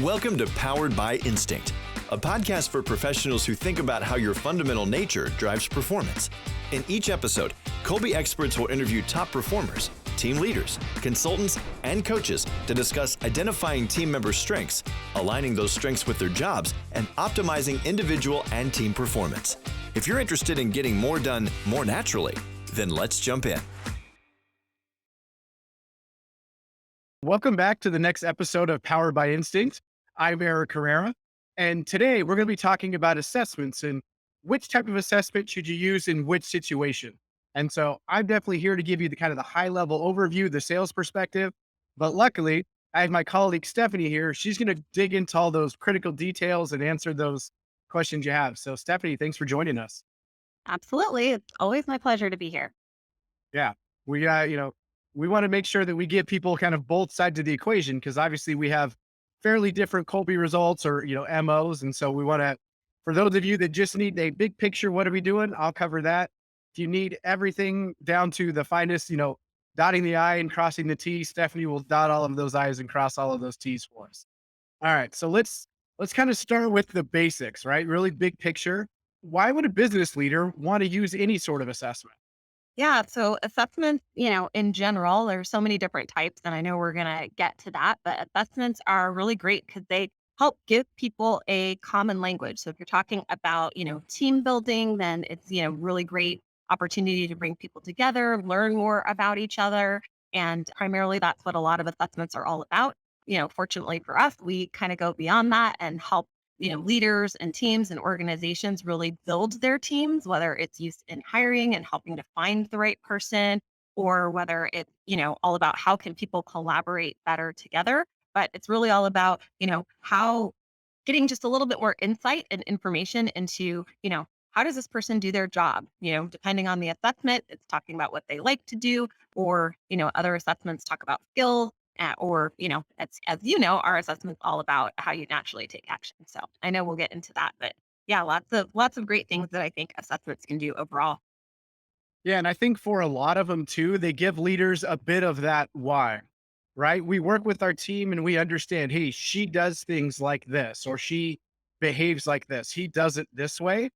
Welcome to Powered by Instinct, a podcast for professionals who think about how your fundamental nature drives performance. In each episode, Kolbe experts will interview top performers, team leaders, consultants, and coaches to discuss identifying team members' strengths, aligning those strengths with their jobs, and optimizing individual and team performance. If you're interested in getting more done more naturally, then let's jump in. Welcome back to the next episode of Powered by Instinct. I'm Eric Carrera, and today we're going to be talking about assessments and which type of assessment should you use in which situation. And so I'm definitely here to give you the kind of the high level overview, the sales perspective. But luckily, I have my colleague Stephanie here. She's going to dig into all those critical details and answer those questions you have. So Stephanie, thanks for joining us. Absolutely. It's always my pleasure to be here. Yeah, we we want to make sure that we give people kind of both sides of the equation because obviously we have fairly different Kolbe results or MOs, and so we want to. For those of you that just need a big picture, what are we doing? I'll cover that. If you need everything down to the finest, dotting the I and crossing the T, Stephanie will dot all of those I's and cross all of those T's for us. All right, so let's kind of start with the basics, right? Really big picture. Why would a business leader want to use any sort of assessment? Yeah. So assessments, in general, there's so many different types, and I know we're going to get to that, but assessments are really great because they help give people a common language. So if you're talking about, team building, then it's, really great opportunity to bring people together, learn more about each other. And primarily that's what a lot of assessments are all about. Fortunately for us, we kind of go beyond that and help leaders and teams and organizations really build their teams, whether it's used in hiring and helping to find the right person, or whether it's, all about how can people collaborate better together. But it's really all about, how getting just a little bit more insight and information into, how does this person do their job? Depending on the assessment, it's talking about what they like to do, or, other assessments talk about skills. Or, as you know, our assessment's all about how you naturally take action. So I know we'll get into that, but yeah, lots of great things that I think assessments can do overall. Yeah, and I think for a lot of them too, they give leaders a bit of that why, right? We work with our team and we understand, hey, she does things like this, or she behaves like this. He does it this way.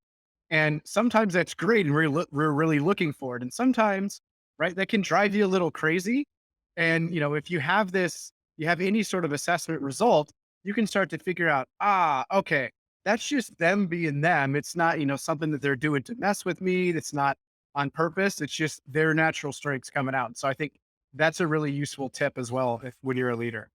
And sometimes that's great and we're really looking for it. And sometimes, right, that can drive you a little crazy. And, if you have any sort of assessment result, you can start to figure out, okay, that's just them being them. It's not, something that they're doing to mess with me. That's not on purpose. It's just their natural strengths coming out. So I think that's a really useful tip as well when you're a leader.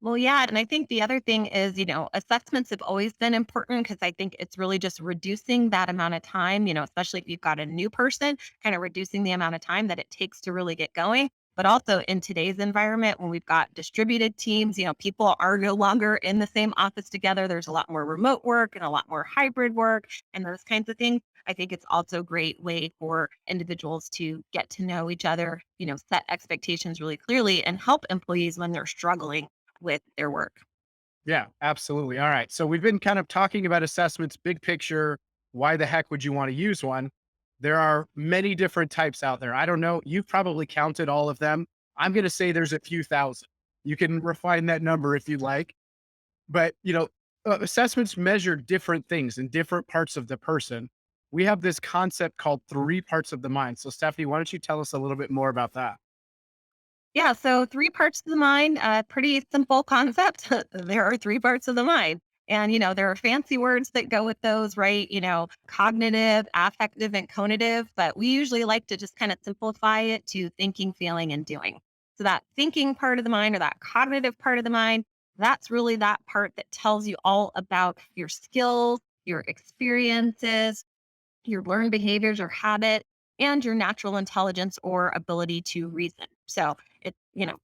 Well, yeah. And I think the other thing is, assessments have always been important because I think it's really just reducing that amount of time, especially if you've got a new person, kind of reducing the amount of time that it takes to really get going. But also in today's environment, when we've got distributed teams, people are no longer in the same office together. There's a lot more remote work and a lot more hybrid work and those kinds of things. I think it's also a great way for individuals to get to know each other, set expectations really clearly and help employees when they're struggling with their work. Yeah, absolutely. All right. So we've been kind of talking about assessments, big picture. Why the heck would you want to use one? There are many different types out there. I don't know. You've probably counted all of them. I'm going to say there's a few thousand. You can refine that number if you'd like. But, assessments measure different things in different parts of the person. We have this concept called three parts of the mind. So, Stephanie, why don't you tell us a little bit more about that? Yeah, so three parts of the mind, pretty simple concept. There are three parts of the mind. And, there are fancy words that go with those, right? Cognitive, affective, and conative. But we usually like to just kind of simplify it to thinking, feeling, and doing. So that thinking part of the mind or that cognitive part of the mind, that's really that part that tells you all about your skills, your experiences, your learned behaviors or habit, and your natural intelligence or ability to reason. So it's,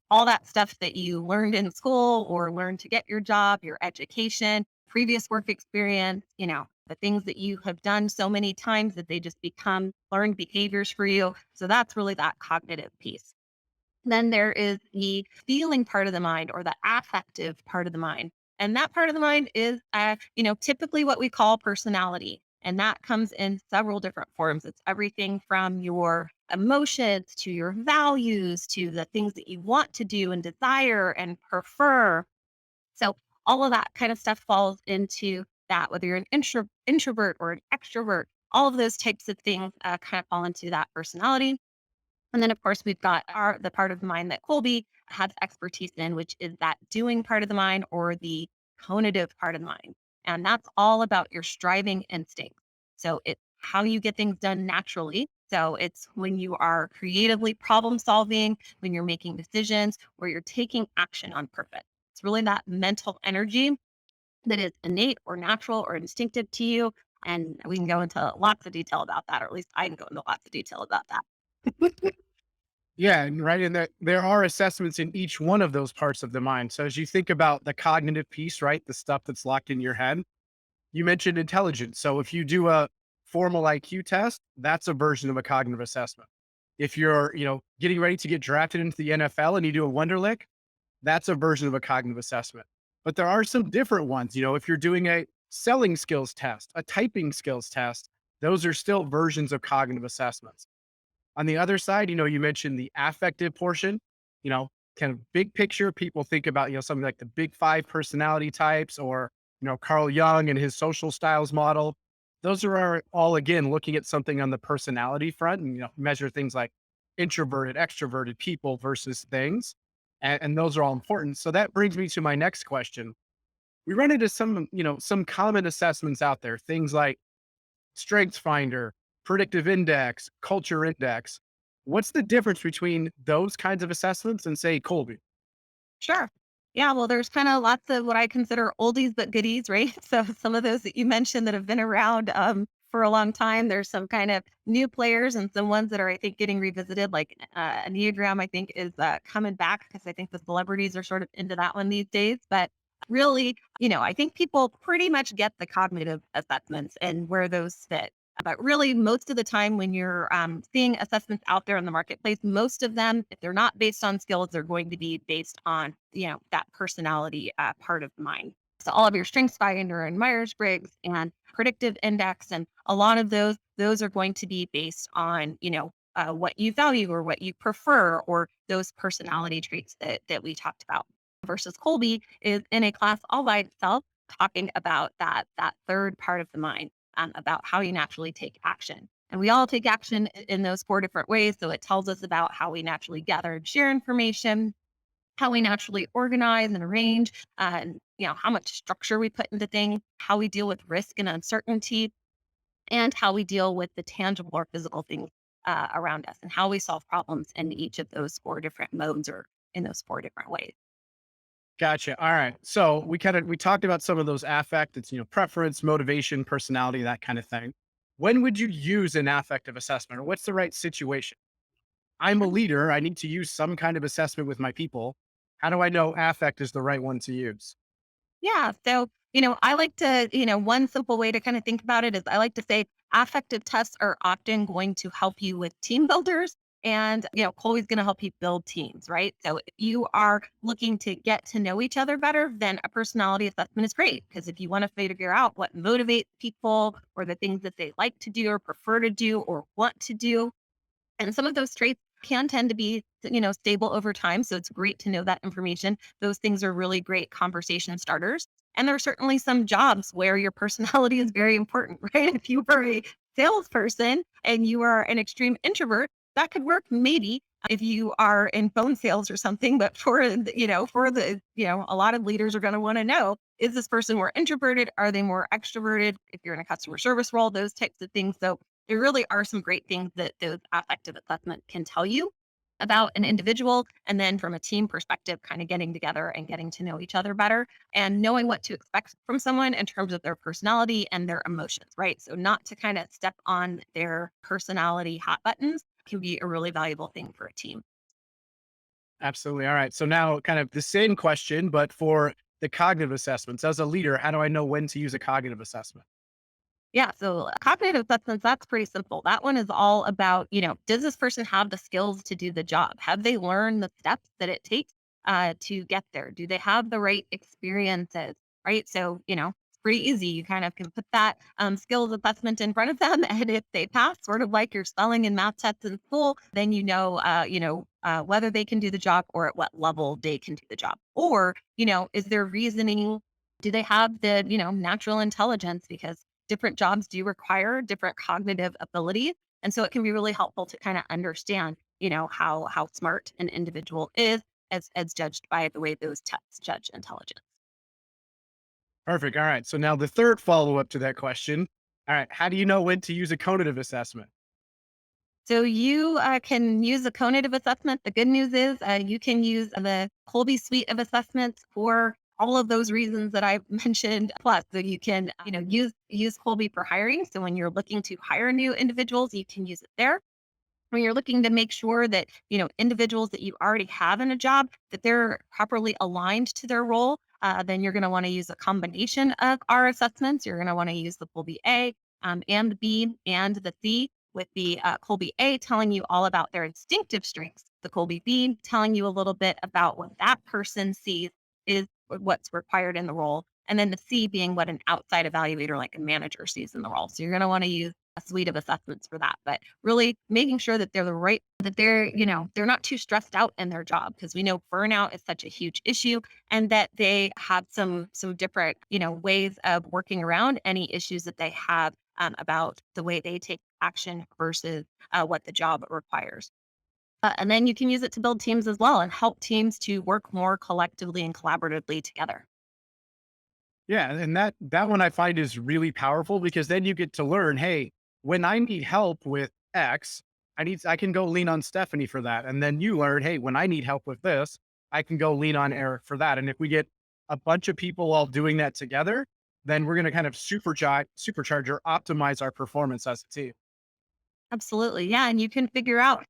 all that stuff that you learned in school or learned to get your job, your education, previous work experience, the things that you have done so many times that they just become learned behaviors for you. So that's really that cognitive piece. Then there is the feeling part of the mind or the affective part of the mind. And that part of the mind is, typically what we call personality. And that comes in several different forms. It's everything from your emotions to your values to the things that you want to do and desire and prefer. So all of that kind of stuff falls into that, whether you're an introvert or an extrovert, all of those types of things kind of fall into that personality. And then, of course, we've got the part of the mind that Kolbe has expertise in, which is that doing part of the mind or the conative part of the mind. And that's all about your striving instinct. So it's how you get things done naturally. So it's when you are creatively problem solving, when you're making decisions, where you're taking action on purpose. It's really that mental energy that is innate or natural or instinctive to you. And we can go into lots of detail about that, or at least I can go into lots of detail about that. Yeah, and right in that there are assessments in each one of those parts of the mind. So as you think about the cognitive piece, right, the stuff that's locked in your head, you mentioned intelligence. So if you do a formal IQ test, that's a version of a cognitive assessment. If you're, getting ready to get drafted into the NFL and you do a Wonderlic, that's a version of a cognitive assessment. But there are some different ones. If you're doing a selling skills test, a typing skills test, those are still versions of cognitive assessments. On the other side, you mentioned the affective portion, you know, kind of big picture. People think about, something like the big five personality types or, Carl Jung and his social styles model. Those are all, again, looking at something on the personality front and, measure things like introverted, extroverted people versus things. And those are all important. So that brings me to my next question. We run into some common assessments out there, things like Strengths Finder, Predictive Index, Culture Index. What's the difference between those kinds of assessments and, say, Colby? Sure. Yeah, well, there's kind of lots of what I consider oldies but goodies, right? So some of those that you mentioned that have been around for a long time. There's some kind of new players and some ones that are, I think, getting revisited. Like Enneagram, I think, is coming back because I think the celebrities are sort of into that one these days. But really, I think people pretty much get the cognitive assessments and where those fit. But really, most of the time when you're seeing assessments out there in the marketplace, most of them, if they're not based on skills, they're going to be based on, that personality part of the mind. So all of your Strengths Finder and Myers-Briggs and Predictive Index and a lot of those are going to be based on, what you value or what you prefer or those personality traits that we talked about. Versus Kolbe is in a class all by itself, talking about that third part of the mind about how you naturally take action. And we all take action in those four different ways. So it tells us about how we naturally gather and share information, how we naturally organize and arrange, and how much structure we put into things, how we deal with risk and uncertainty, and how we deal with the tangible or physical things around us, and how we solve problems in each of those four different modes or in those four different ways. Gotcha. All right. So we talked about some of those affect. It's preference, motivation, personality, that kind of thing. When would you use an affective assessment, or what's the right situation? I'm a leader. I need to use some kind of assessment with my people. How do I know affect is the right one to use? Yeah. So, I like to, one simple way to kind of think about it is I like to say affective tests are often going to help you with team builders. And, Colby's going to help you build teams, right? So if you are looking to get to know each other better, then a personality assessment is great. Because if you want to figure out what motivates people or the things that they like to do or prefer to do or want to do, and some of those traits can tend to be, stable over time. So it's great to know that information. Those things are really great conversation starters. And there are certainly some jobs where your personality is very important, right? If you are a salesperson and you are an extreme introvert, that could work maybe if you are in phone sales or something. But a lot of leaders are going to want to know, is this person more introverted? Are they more extroverted? If you're in a customer service role, those types of things. So there really are some great things that those affective assessment can tell you about an individual. And then from a team perspective, kind of getting together and getting to know each other better and knowing what to expect from someone in terms of their personality and their emotions, right? So not to kind of step on their personality hot buttons can be a really valuable thing for a team. Absolutely. All right. So now, kind of the same question, but for the cognitive assessments. As a leader, how do I know when to use a cognitive assessment? Yeah. So cognitive assessments, that's pretty simple. That one is all about, does this person have the skills to do the job? Have they learned the steps that it takes to get there? Do they have the right experiences? Right. So, it's pretty easy. You kind of can put that skills assessment in front of them. And if they pass, sort of like your spelling and math tests in school, then whether they can do the job or at what level they can do the job. Or, is their reasoning Do they have the, natural intelligence? Because different jobs do require different cognitive abilities. And so it can be really helpful to kind of understand, how smart an individual is as judged by the way those tests judge intelligence. Perfect. All right. So now the third follow up to that question. All right. How do you know when to use a conative assessment? So you can use a conative assessment. The good news is you can use the Kolbe suite of assessments for all of those reasons that I mentioned. Plus, so you can use Kolbe for hiring. So when you're looking to hire new individuals, you can use it there. When you're looking to make sure that individuals that you already have in a job that they're properly aligned to their role, then you're going to want to use a combination of our assessments. You're going to want to use the Kolbe A and the B and the C, with the Kolbe A telling you all about their instinctive strengths, the Kolbe B telling you a little bit about what that person sees is what's required in the role, and then the C being what an outside evaluator like a manager sees in the role. So you're going to want to use a suite of assessments for that, but really making sure that they're that they're not too stressed out in their job, because we know burnout is such a huge issue, and that they have some different, ways of working around any issues that they have about the way they take action versus what the job requires. And then you can use it to build teams as well and help teams to work more collectively and collaboratively together. Yeah, and that one I find is really powerful because then you get to learn, hey, when I need help with X, I can go lean on Stephanie for that. And then you learn, hey, when I need help with this, I can go lean on Eric for that. And if we get a bunch of people all doing that together, then we're going to kind of supercharge or optimize our performance as a team. Absolutely. Yeah. And you can figure out,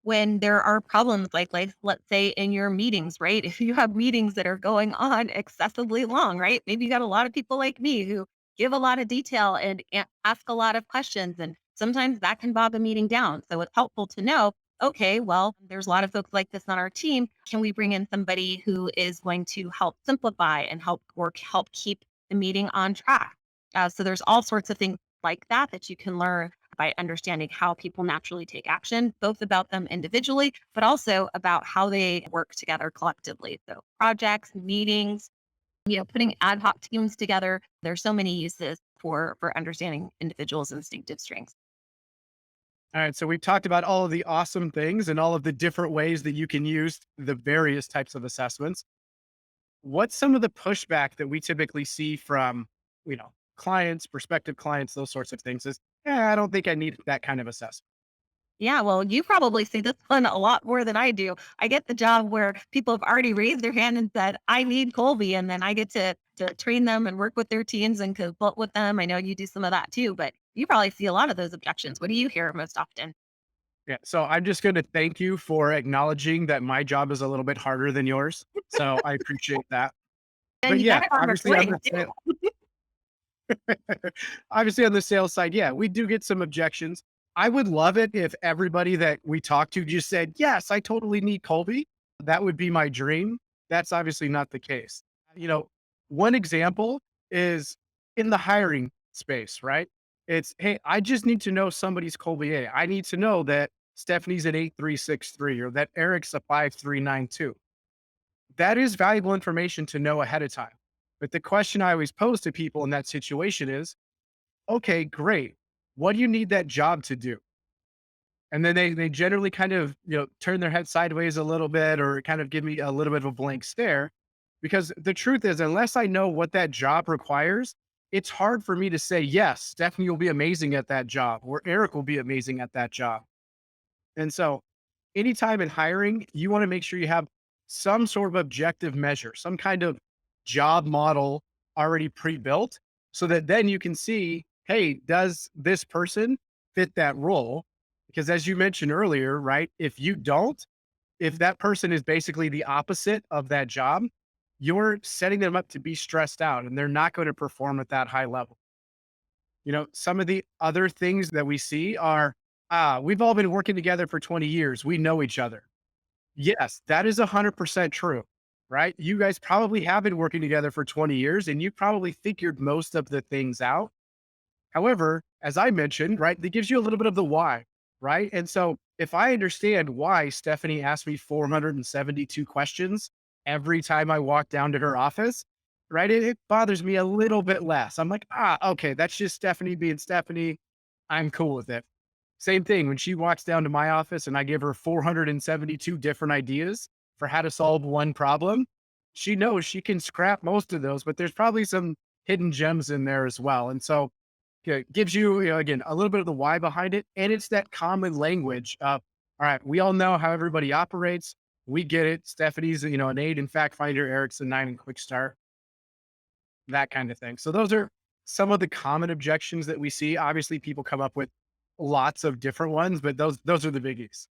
when there are problems like let's say in your meetings, right? If you have meetings that are going on excessively long, right? Maybe you got a lot of people like me who give a lot of detail and ask a lot of questions. And sometimes that can bog a meeting down. So it's helpful to know, okay, well, there's a lot of folks like this on our team. Can we bring in somebody who is going to help simplify and help keep the meeting on track? So there's all sorts of things like that you can learn by understanding how people naturally take action, both about them individually, but also about how they work together collectively. So projects, meetings, putting ad hoc teams together. There's so many uses for understanding individuals' instinctive strengths. All right. So we've talked about all of the awesome things and all of the different ways that you can use the various types of assessments. What's some of the pushback that we typically see from, clients, prospective clients, those sorts of things is, yeah, I don't think I need that kind of assessment. Yeah, well, you probably see this one a lot more than I do. I get the job where people have already raised their hand and said, I need Colby. And then I get to train them and work with their teams and consult with them. I know you do some of that too, but you probably see a lot of those objections. What do you hear most often? Yeah. So I'm just going to thank you for acknowledging that my job is a little bit harder than yours. So I appreciate that. And But you got yeah, it on the obviously on plate the too. obviously on the sales side, yeah, we do get some objections. I would love it if everybody that we talk to just said, yes, I totally need Colby. That would be my dream. That's obviously not the case. You know, one example is in the hiring space, right? It's, hey, I just need to know somebody's Colby A. I need to know that Stephanie's an 8363 or that Eric's a 5392. That is valuable information to know ahead of time. But the question I always pose to people in that situation is, okay, great. What do you need that job to do? And then they generally kind of, turn their head sideways a little bit or kind of give me a little bit of a blank stare. Because the truth is, unless I know what that job requires, it's hard for me to say, yes, Stephanie will be amazing at that job or Eric will be amazing at that job. And so anytime in hiring, you want to make sure you have some sort of objective measure, some kind of job model already pre-built so that then you can see, hey, does this person fit that role? Because as you mentioned earlier, right? If that person is basically the opposite of that job, you're setting them up to be stressed out and they're not going to perform at that high level. Some of the other things that we see are, we've all been working together for 20 years. We know each other. Yes, that is 100% true, right? You guys probably have been working together for 20 years and you probably figured most of the things out. However, as I mentioned, right, that gives you a little bit of the why, right? And so if I understand why Stephanie asked me 472 questions every time I walk down to her office, right? It bothers me a little bit less. I'm like, okay, that's just Stephanie being Stephanie. I'm cool with it. Same thing when she walks down to my office and I give her 472 different ideas for how to solve one problem. She knows she can scrap most of those, but there's probably some hidden gems in there as well. And so it gives you, again, a little bit of the why behind it. And it's that common language of, all right, we all know how everybody operates. We get it. Stephanie's, an 8 in Fact Finder, Eric's a 9 in Quick Start, that kind of thing. So those are some of the common objections that we see. Obviously, people come up with lots of different ones, but those are the biggies.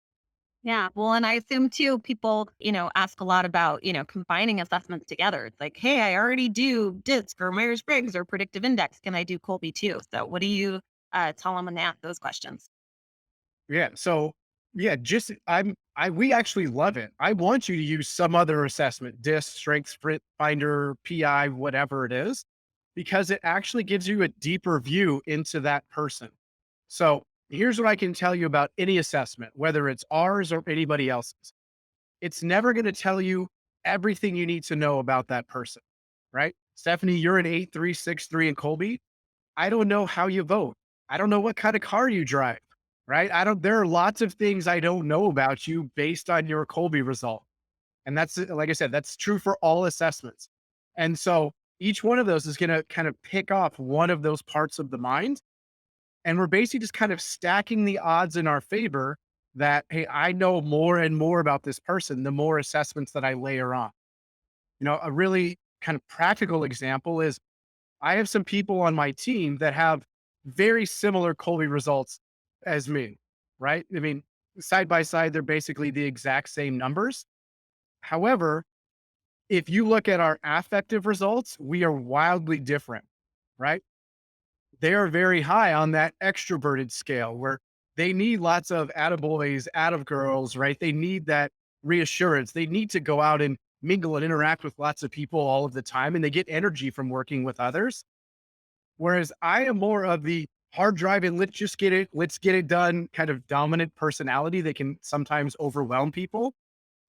Yeah. Well, and I assume too, people, ask a lot about, combining assessments together. It's like, hey, I already do DiSC or Myers-Briggs or Predictive Index. Can I do Kolbe too? So what do you tell them when they ask those questions? Yeah. So yeah, just we actually love it. I want you to use some other assessment, DISC, Strength Sprint Finder, PI, whatever it is, because it actually gives you a deeper view into that person. So here's what I can tell you about any assessment, whether it's ours or anybody else's. It's never going to tell you everything you need to know about that person, right? Stephanie, you're an 8363 in Kolbe. I don't know how you vote. I don't know what kind of car you drive, right? There are lots of things I don't know about you based on your Kolbe result. And that's, like I said, that's true for all assessments. And so each one of those is going to kind of pick off one of those parts of the mind. And we're basically just kind of stacking the odds in our favor that, hey, I know more and more about this person, the more assessments that I layer on. A really kind of practical example is I have some people on my team that have very similar Colby results as me, right? I mean, side by side, they're basically the exact same numbers. However, if you look at our affective results, we are wildly different, right? They are very high on that extroverted scale where they need lots of attaboys, girls, right? They need that reassurance. They need to go out and mingle and interact with lots of people all of the time, and they get energy from working with others. Whereas I am more of the hard driving, let's get it done kind of dominant personality that can sometimes overwhelm people.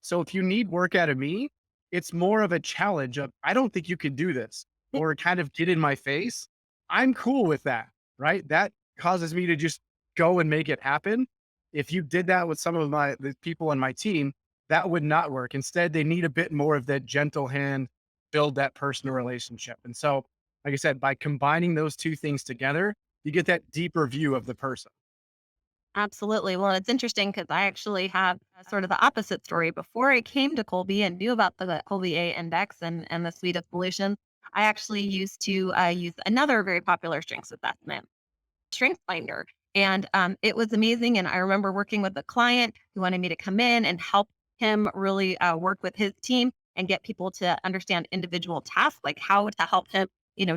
So if you need work out of me, it's more of a challenge of, I don't think you can do this, or kind of get in my face. I'm cool with that, right? That causes me to just go and make it happen. If you did that with some of the people on my team, that would not work. Instead, they need a bit more of that gentle hand, build that personal relationship. And so, like I said, by combining those two things together, you get that deeper view of the person. Absolutely. Well, it's interesting because I actually have sort of the opposite story. Before I came to Kolbe and knew about the Kolbe Index and the suite of solutions, I actually used to use another very popular strengths assessment, Strengths Finder. And it was amazing. And I remember working with a client who wanted me to come in and help him really work with his team and get people to understand individual tasks, like how to help him,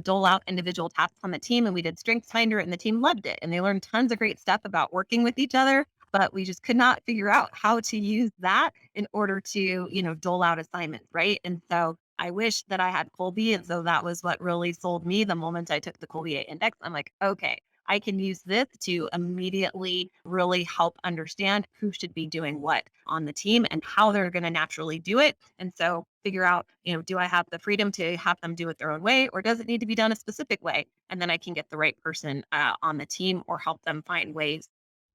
dole out individual tasks on the team. And we did Strengths Finder and the team loved it. And they learned tons of great stuff about working with each other. But we just could not figure out how to use that in order to, dole out assignments. Right. And so I wish that I had Kolbe. And so that was what really sold me the moment I took the Kolbe Index. I'm like, okay, I can use this to immediately really help understand who should be doing what on the team and how they're going to naturally do it. And so figure out, do I have the freedom to have them do it their own way, or does it need to be done a specific way? And then I can get the right person on the team or help them find ways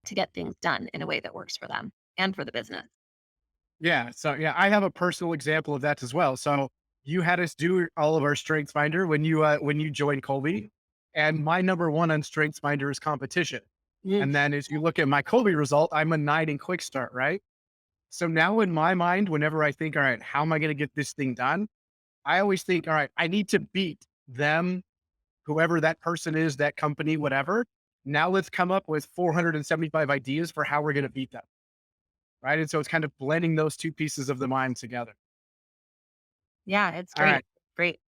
to get things done in a way that works for them and for the business. Yeah. So yeah, I have a personal example of that as well. So you had us do all of our strengths finder when you joined Colby. And my number one on strengths finder is competition. Mm. And then as you look at my Colby result, I'm a 9 in quick start, right? So now in my mind, whenever I think, all right, how am I going to get this thing done? I always think, all right, I need to beat them, whoever that person is, that company, whatever. Now let's come up with 475 ideas for how we're going to beat them. Right. And so it's kind of blending those two pieces of the mind together. Yeah, it's All great. right. Great.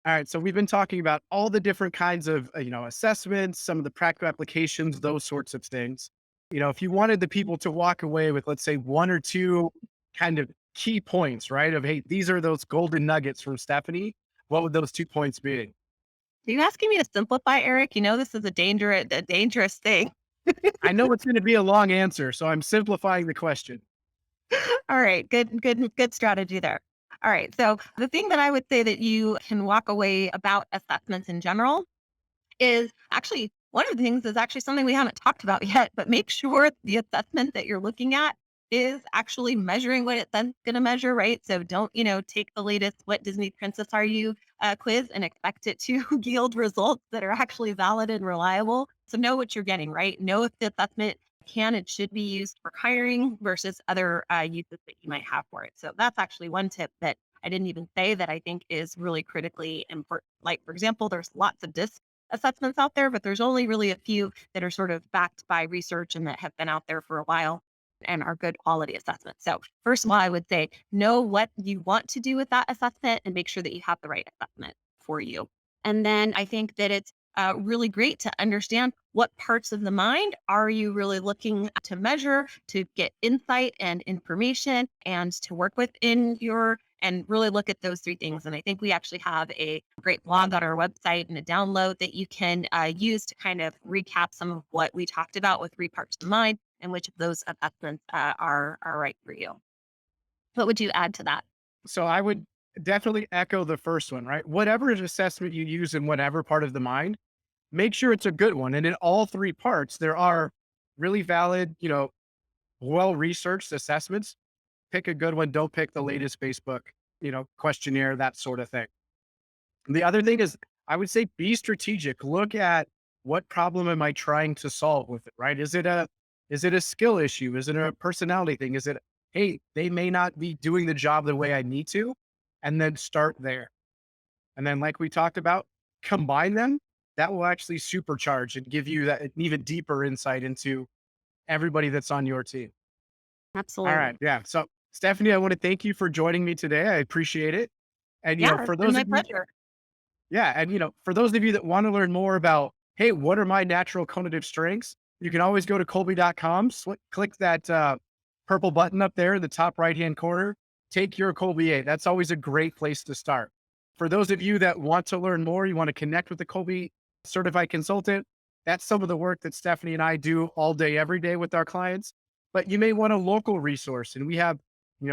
All right. So we've been talking about all the different kinds of, assessments, some of the practical applications, those sorts of things. If you wanted the people to walk away with, let's say, one or two kind of key points, right? Of, hey, these are those golden nuggets from Stephanie. What would those 2 points be? Are you asking me to simplify, Eric? This is a dangerous thing. I know it's going to be a long answer, so I'm simplifying the question. All right. Good strategy there. All right. So the thing that I would say that you can walk away about assessments in general is actually one of the things is actually something we haven't talked about yet, but make sure the assessment that you're looking at is actually measuring what it's then going to measure, right? So don't, take the latest "What Disney princess are you" quiz and expect it to yield results that are actually valid and reliable. So know what you're getting, right? Know if the assessment can and should be used for hiring versus other uses that you might have for it. So that's actually one tip that I didn't even say that I think is really critically important. Like, for example, there's lots of DiSC assessments out there, but there's only really a few that are sort of backed by research and that have been out there for a while and are good quality assessments. So first of all, I would say know what you want to do with that assessment and make sure that you have the right assessment for you. And then I think that it's really great to understand what parts of the mind are you really looking to measure to get insight and information and to work with in your and really look at those three things. And I think we actually have a great blog on our website and a download that you can use to kind of recap some of what we talked about with three parts of the mind and which of those assessments are right for you. What would you add to that? So I would definitely echo the first one, right? Whatever assessment you use in whatever part of the mind, make sure it's a good one. And in all three parts, there are really valid, well-researched assessments. Pick a good one. Don't pick the latest Facebook, questionnaire, that sort of thing. And the other thing is, I would say be strategic. Look at what problem am I trying to solve with it, right? Is it a skill issue? Is it a personality thing? Is it, hey, they may not be doing the job the way I need to, and then start there. And then, like we talked about, combine them. That will actually supercharge and give you that even deeper insight into everybody that's on your team. All Absolutely. right. Yeah. So, Stephanie, I want to thank you for joining me today. I appreciate it. And, Yeah, for it's been those my of you, pleasure. yeah. And, for those of you that want to learn more about, hey, what are my natural conative strengths? You can always go to Kolbe.com, click that purple button up there in the top right-hand corner, take your Kolbe A. That's always a great place to start. For those of you that want to learn more, you want to connect with the Kolbe certified consultant, that's some of the work that Stephanie and I do all day, every day with our clients. But you may want a local resource, and we have,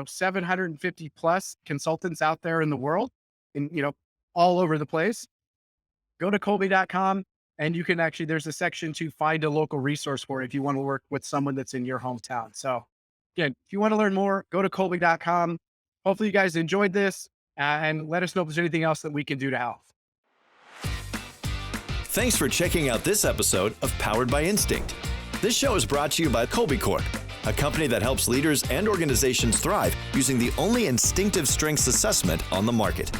750 plus consultants out there in the world and, all over the place. Go to Kolbe.com and you can actually, there's a section to find a local resource for it if you want to work with someone that's in your hometown. So again, if you want to learn more, go to Kolbe.com. Hopefully you guys enjoyed this and let us know if there's anything else that we can do to help. Thanks for checking out this episode of Powered by Instinct. This show is brought to you by Kolbe Corp, a company that helps leaders and organizations thrive using the only instinctive strengths assessment on the market.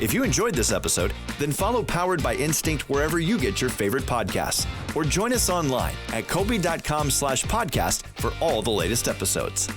If you enjoyed this episode, then follow Powered by Instinct wherever you get your favorite podcasts, or join us online at Kolbe.com/podcast for all the latest episodes.